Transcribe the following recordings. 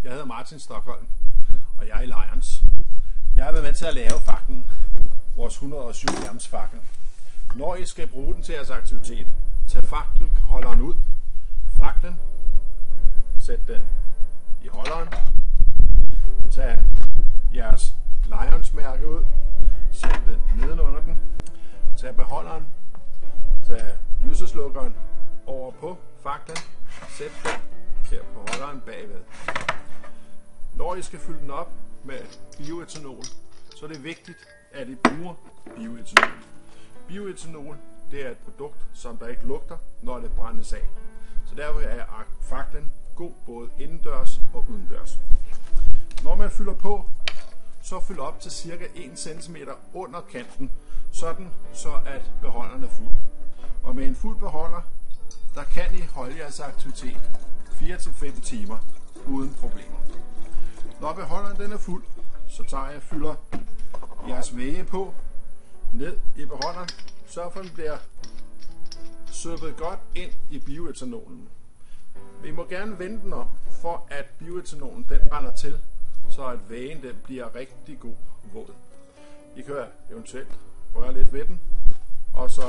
Jeg hedder Martin Stockholm, og jeg er i Lions. Jeg har været med til at lave faklen, vores 107 grams fakkel. Når I skal bruge den til jeres aktivitet, tag fakkelholderen ud, faklen, sæt den i holderen, tag jeres Lions mærke ud, sæt den nedenunder den, tag beholderen, tag lyseslukkeren over på faklen, sæt den her på holderen bagved. Når I skal fylde den op med bioetanol, så er det vigtigt, at I bruger bioetanol. Bioetanol, det er et produkt, som der ikke lugter, når det brændes af. Så derfor er faklen god både indendørs og udendørs. Når man fylder på, så fyld op til cirka 1 cm under kanten, sådan så at beholderen er fuld. Og med en fuld beholder, der kan I holde jeres aktivitet 4-5 timer uden problemer. Når beholderen den er fuld, så tager jeg og fylder jeres væge på ned i beholderen. Sørg for, at den bliver søbet godt ind i bioetanolen. Vi må gerne vende den om, for at bioetanolen den brænder til, så at vægen den bliver rigtig god våd. I kan eventuelt røre lidt ved den, og så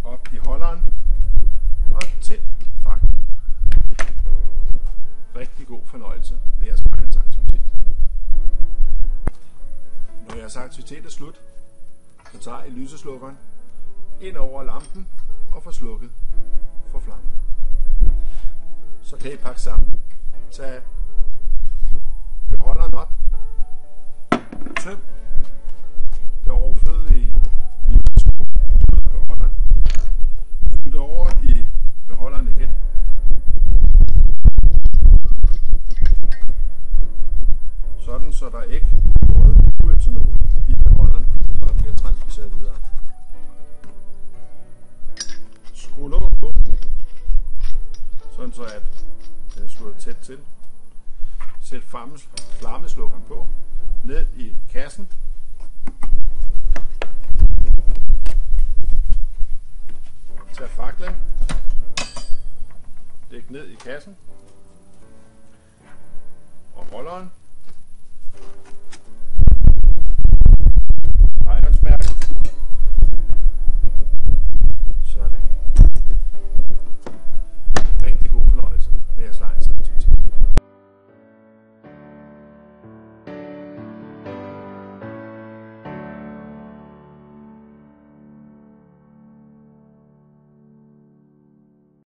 op i holderen og tænd faklen. Rigtig god fornøjelse med jeres aktivitet. Når jeres aktivitet er slut, så tager I lyseslukkeren ind over lampen og får slukket for flammen. Så kan I pakke sammen. Tag beholderen op. Tøm det overflødige beholderen. Fyld det over i beholderen igen. Sådan så der ikke er noget bioetanol i beholderen, og bliver transfereret videre. Skru låget på, sådan så at den slutter tæt til. Sæt flammeslukkeren på, ned i kassen. Tag faklen, læg ned i kassen og holderen.